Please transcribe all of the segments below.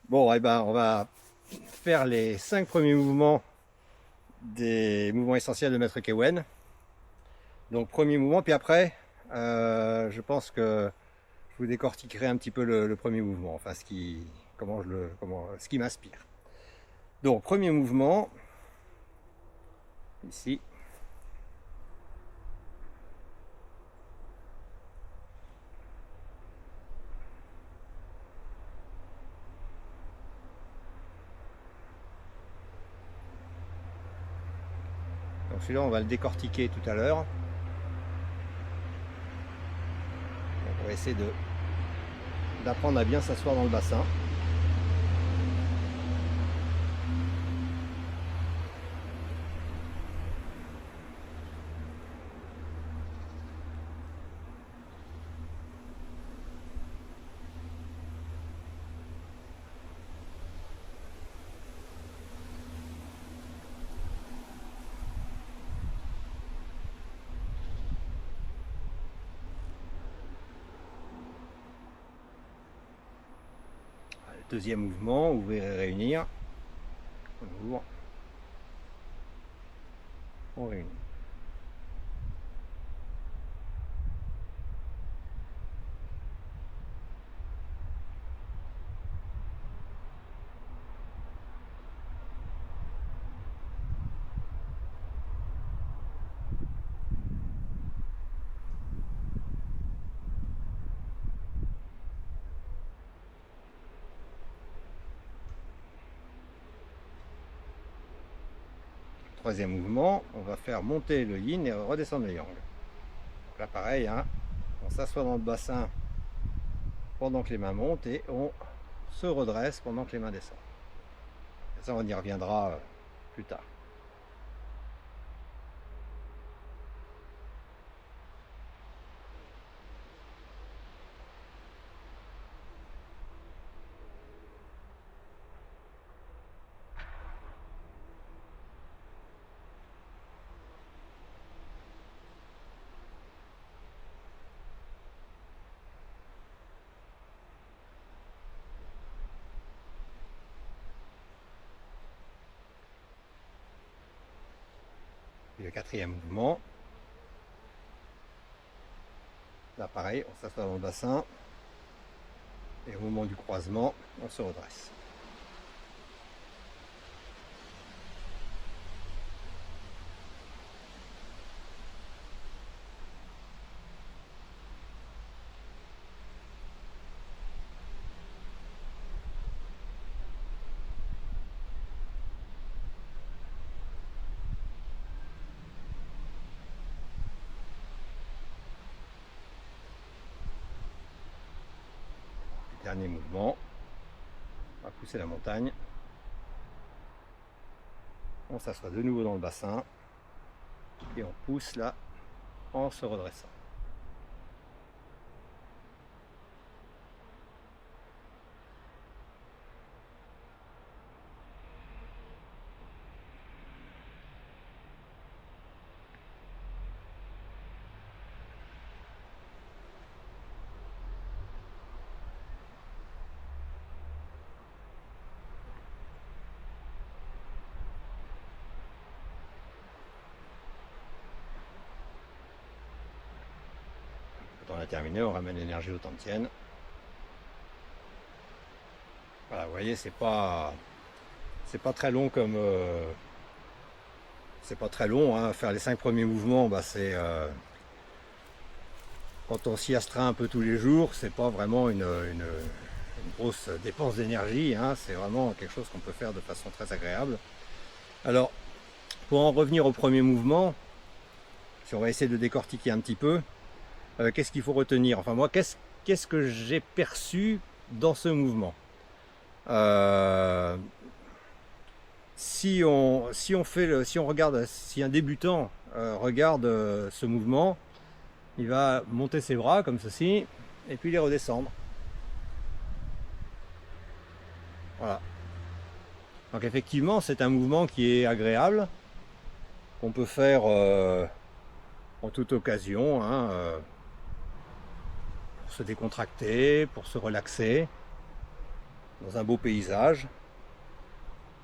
Bon, eh ben, on va faire les 5 premiers mouvements des mouvements essentiels de Maître Kewen. Donc, premier mouvement, puis après, je pense que je vous décortiquerai un petit peu le premier mouvement, enfin, ce qui m'inspire. Donc, premier mouvement, ici. Donc, celui-là, on va le décortiquer tout à l'heure. On va essayer d'apprendre à bien s'asseoir dans le bassin. Deuxième mouvement, ouvrir et réunir. On ouvre, on réunit. Troisième mouvement, on va faire monter le yin et redescendre le yang. Donc là pareil, hein, on s'assoit dans le bassin pendant que les mains montent et on se redresse pendant que les mains descendent. Et ça on y reviendra plus tard. Et le quatrième mouvement, là pareil, on s'assoit dans le bassin et au moment du croisement, on se redresse. Dernier mouvement, on va pousser la montagne. On s'assoit de nouveau dans le bassin et on pousse là en se redressant. Quand on a terminé, on ramène l'énergie au temps de tienne. Voilà, vous voyez, c'est pas très long comme c'est pas très long, hein. Faire les 5 premiers mouvements, bah, c'est quand on s'y astreint un peu tous les jours, c'est pas vraiment une grosse dépense d'énergie, hein. C'est vraiment quelque chose qu'on peut faire de façon très agréable. Alors, pour en revenir au premier mouvement, si on va essayer de décortiquer un petit peu, qu'est-ce qu'il faut retenir? Enfin moi, qu'est-ce que j'ai perçu dans ce mouvement? Si on regarde, si un débutant regarde ce mouvement, il va monter ses bras comme ceci et puis les redescendre. Voilà. Donc effectivement, c'est un mouvement qui est agréable, qu'on peut faire en toute occasion, hein, pour se décontracter, pour se relaxer. dans un beau paysage,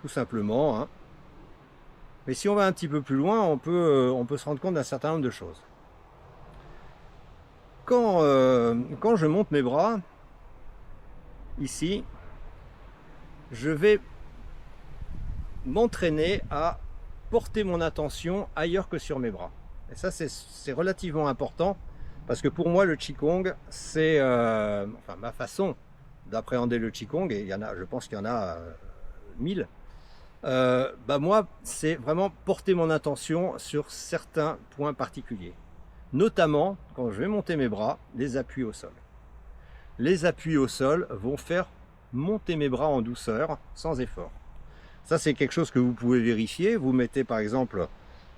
tout simplement, hein. Mais si on va un petit peu plus loin, on peut se rendre compte d'un certain nombre de choses. Quand je monte mes bras, ici, je vais m'entraîner à porter mon attention ailleurs que sur mes bras. Et ça, c'est relativement important, parce que pour moi, le Qigong, c'est enfin, ma façon d'appréhender le Qigong, et il y en a, je pense qu'il y en a 1000. Moi, c'est vraiment porter mon attention sur certains points particuliers. Notamment, quand je vais monter mes bras, les appuis au sol. Les appuis au sol vont faire monter mes bras en douceur, sans effort. Ça, c'est quelque chose que vous pouvez vérifier. Vous mettez par exemple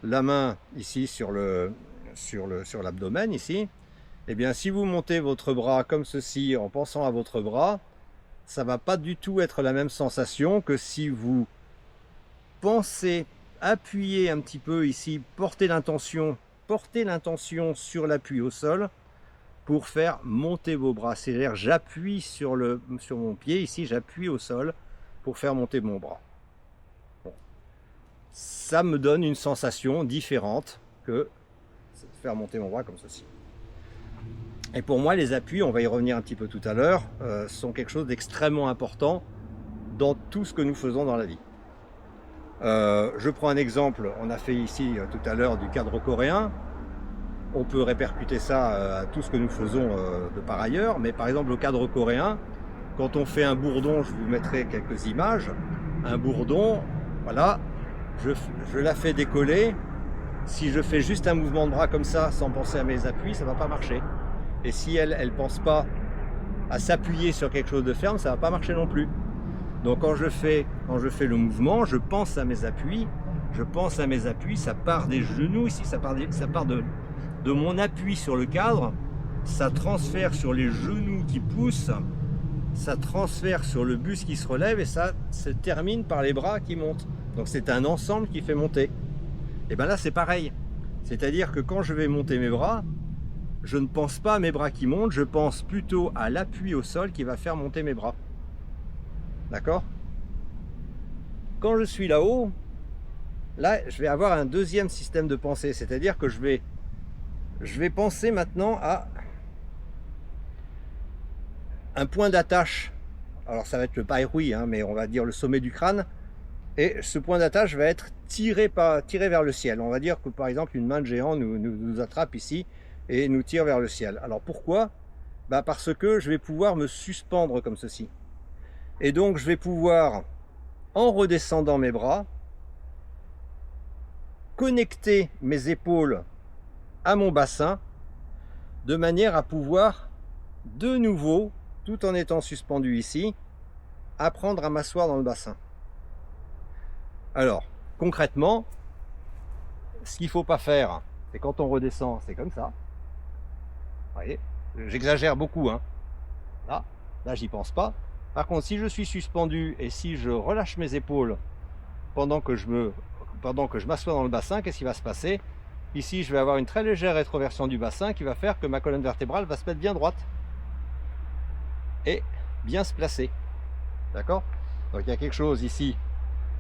la main ici sur l'abdomen, ici. Et bien, si vous montez votre bras comme ceci, en pensant à votre bras, ça ne va pas du tout être la même sensation que si vous pensez appuyer un petit peu ici, porter l'intention sur l'appui au sol pour faire monter vos bras. C'est-à-dire j'appuie sur mon pied ici, j'appuie au sol pour faire monter mon bras. Bon. Ça me donne une sensation différente que faire monter mon bras comme ceci. Et pour moi, les appuis, on va y revenir un petit peu tout à l'heure, sont quelque chose d'extrêmement important dans tout ce que nous faisons dans la vie. Je prends un exemple, on a fait ici tout à l'heure du cadre coréen. On peut répercuter ça à tout ce que nous faisons de par ailleurs, mais par exemple le cadre coréen, quand on fait un bourdon, je vous mettrai quelques images, un bourdon, voilà, je la fais décoller. Si je fais juste un mouvement de bras comme ça, sans penser à mes appuis, ça ne va pas marcher. Et si elle ne pense pas à s'appuyer sur quelque chose de ferme, ça ne va pas marcher non plus. Donc quand je fais le mouvement, je pense à mes appuis, ça part des genoux ici, ça part de mon appui sur le cadre, ça transfère sur les genoux qui poussent, ça transfère sur le buste qui se relève et ça se termine par les bras qui montent. Donc c'est un ensemble qui fait monter. Et bien là c'est pareil, c'est-à-dire que quand je vais monter mes bras, je ne pense pas à mes bras qui montent, je pense plutôt à l'appui au sol qui va faire monter mes bras. D'accord? Quand je suis là-haut, là, je vais avoir un deuxième système de pensée, c'est-à-dire que je vais penser maintenant à un point d'attache. Alors ça va être le pairui, hein, mais on va dire le sommet du crâne. Et ce point d'attache va être tiré vers le ciel. On va dire que par exemple une main de géant nous attrape ici et nous tire vers le ciel. Alors pourquoi? Parce que je vais pouvoir me suspendre comme ceci. Et donc je vais pouvoir, en redescendant mes bras, connecter mes épaules à mon bassin de manière à pouvoir de nouveau, tout en étant suspendu ici, apprendre à m'asseoir dans le bassin. Alors, concrètement, ce qu'il ne faut pas faire, c'est quand on redescend, c'est comme ça. Vous voyez, j'exagère beaucoup, hein. Là j'y pense pas. Par contre, si je suis suspendu et si je relâche mes épaules pendant que je m'assois dans le bassin, qu'est-ce qui va se passer? Ici, je vais avoir une très légère rétroversion du bassin qui va faire que ma colonne vertébrale va se mettre bien droite et bien se placer. D'accord? Donc il y a quelque chose ici.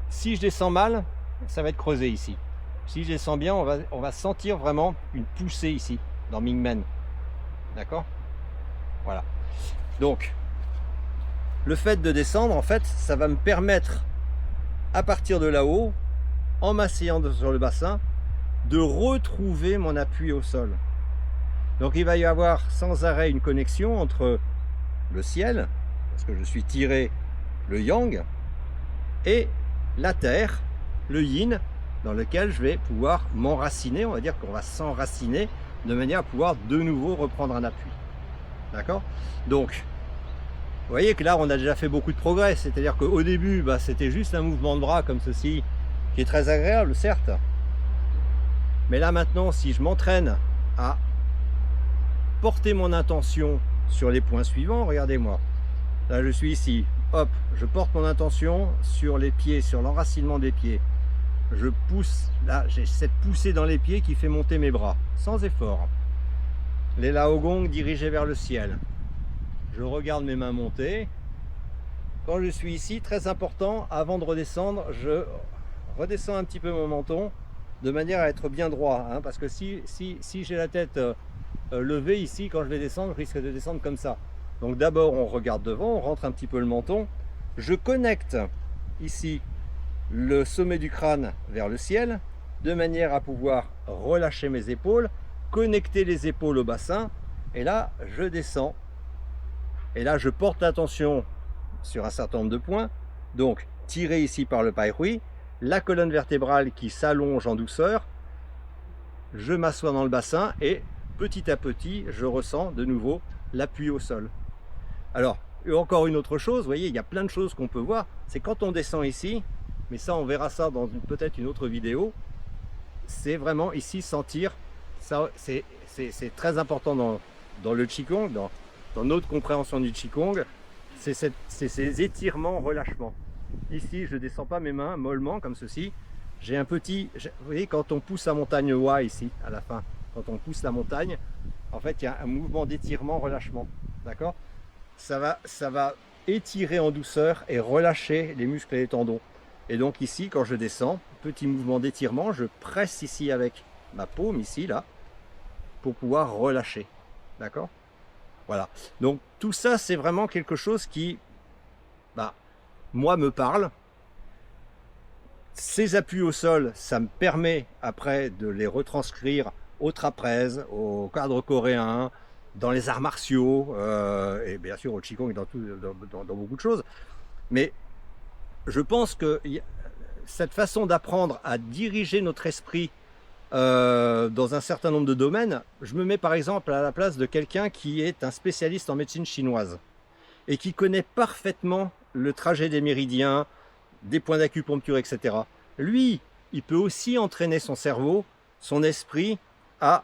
Si je descends mal, ça va être creusé ici. Si je descends bien, on va sentir vraiment une poussée ici, dans Mingmen. D'accord? Voilà. Donc, le fait de descendre, en fait, ça va me permettre, à partir de là-haut, en m'asseyant sur le bassin, de retrouver mon appui au sol. Donc il va y avoir sans arrêt une connexion entre le ciel, parce que je suis tiré le yang, et la terre, le yin, dans lequel je vais pouvoir m'enraciner. On va dire qu'on va s'enraciner de manière à pouvoir de nouveau reprendre un appui. D'accord? Donc, vous voyez que là, on a déjà fait beaucoup de progrès. C'est-à-dire qu'au début, c'était juste un mouvement de bras comme ceci, qui est très agréable, certes. Mais là, maintenant, si je m'entraîne à porter mon attention sur les points suivants, regardez-moi. Là, je suis ici. Hop, je porte mon attention sur les pieds, sur l'enracinement des pieds. Je pousse. Là, j'ai cette poussée dans les pieds qui fait monter mes bras, sans effort. Les Laogong dirigés vers le ciel. Je regarde mes mains monter. quand je suis ici, très important, avant de redescendre, je redescends un petit peu mon menton de manière à être bien droit, hein, parce que si j'ai la tête levée ici, quand je vais descendre, je risque de descendre comme ça. Donc d'abord on regarde devant, on rentre un petit peu le menton, je connecte ici le sommet du crâne vers le ciel, de manière à pouvoir relâcher mes épaules, connecter les épaules au bassin, et là je descends, et là je porte l'attention sur un certain nombre de points, donc tiré ici par le pai hui, la colonne vertébrale qui s'allonge en douceur, je m'assois dans le bassin et petit à petit je ressens de nouveau l'appui au sol. Alors encore une autre chose, vous voyez, il y a plein de choses qu'on peut voir, c'est quand on descend ici, mais ça on verra ça dans peut-être une autre vidéo, c'est vraiment ici sentir, ça c'est très important dans le Qigong, dans notre compréhension du Qigong, c'est ces étirements, relâchements. Ici, je ne descends pas mes mains mollement comme ceci. J'ai un petit, vous voyez, quand on pousse la montagne Wa ici, à la fin, quand on pousse la montagne, en fait, il y a un mouvement d'étirement, relâchement. D'accord? Ça va étirer en douceur et relâcher les muscles et les tendons. Et donc ici, quand je descends, petit mouvement d'étirement, je presse ici avec ma paume, ici, là, pour pouvoir relâcher. D'accord? Voilà. Donc tout ça, c'est vraiment quelque chose qui, moi, me parle. Ces appuis au sol, ça me permet après de les retranscrire au trapèze, au cadre coréen, dans les arts martiaux, et bien sûr au Qigong et dans beaucoup de choses. Mais je pense que cette façon d'apprendre à diriger notre esprit dans un certain nombre de domaines, je me mets par exemple à la place de quelqu'un qui est un spécialiste en médecine chinoise et qui connaît parfaitement le trajet des méridiens, des points d'acupuncture, etc. Lui, il peut aussi entraîner son cerveau, son esprit à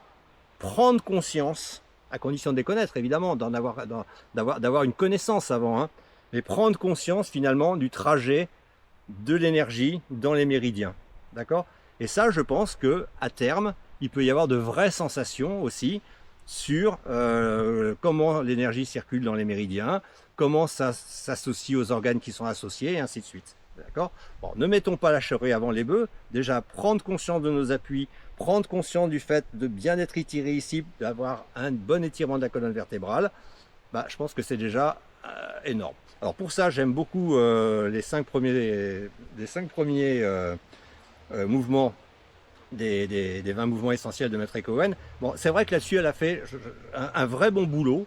prendre conscience, à condition de les connaître évidemment, d'avoir une connaissance avant, hein, mais prendre conscience finalement du trajet de l'énergie dans les méridiens. D'accord? Et ça, je pense que à terme, il peut y avoir de vraies sensations aussi sur comment l'énergie circule dans les méridiens, comment ça s'associe aux organes qui sont associés, et ainsi de suite. D'accord? Bon, ne mettons pas la charrue avant les bœufs. Déjà, prendre conscience de nos appuis, prendre conscience du fait de bien être étiré ici, d'avoir un bon étirement de la colonne vertébrale, je pense que c'est déjà énorme. Alors pour ça, j'aime beaucoup les 5 premiers mouvements des 20 mouvements essentiels de Maître Cohen. Bon, c'est vrai que là-dessus, elle a fait un vrai bon boulot.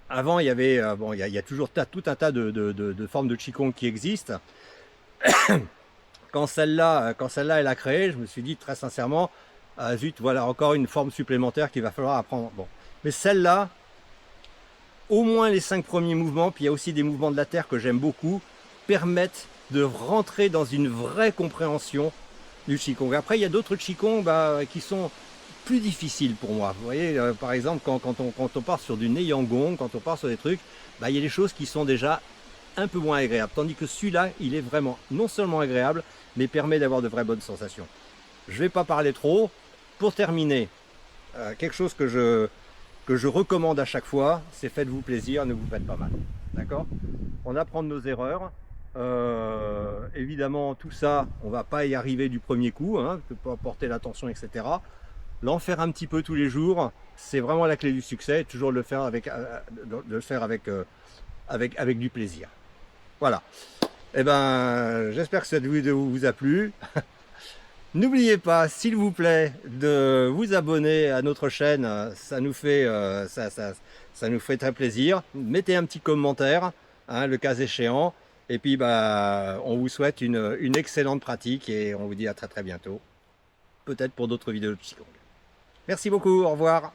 Avant, il y avait, il y a toujours tout un tas de formes de Qigong qui existent. Quand celle-là, elle a créé, je me suis dit très sincèrement, zut, voilà encore une forme supplémentaire qu'il va falloir apprendre. Bon, mais celle-là, au moins les 5 premiers mouvements, puis il y a aussi des mouvements de la Terre que j'aime beaucoup, permettent de rentrer dans une vraie compréhension du Qigong. Après, il y a d'autres Qigong qui sont plus difficiles pour moi. Vous voyez, par exemple, quand on part sur du Neiyang-gong, quand on part sur des trucs, il y a des choses qui sont déjà un peu moins agréables. Tandis que celui-là, il est vraiment non seulement agréable, mais permet d'avoir de vraies bonnes sensations. Je ne vais pas parler trop. Pour terminer, quelque chose que je recommande à chaque fois, c'est faites-vous plaisir, ne vous faites pas mal. D'accord? On apprend de nos erreurs. Évidemment, tout ça, on ne va pas y arriver du premier coup, hein, on peut pas porter l'attention, etc. L'en faire un petit peu tous les jours, c'est vraiment la clé du succès, toujours de le faire avec du plaisir. Voilà. Eh ben, j'espère que cette vidéo vous a plu. N'oubliez pas, s'il vous plaît, de vous abonner à notre chaîne, ça nous fait très plaisir. Mettez un petit commentaire, hein, le cas échéant. Et puis, on vous souhaite une excellente pratique et on vous dit à très très bientôt. Peut-être pour d'autres vidéos de Qigong. Merci beaucoup, au revoir.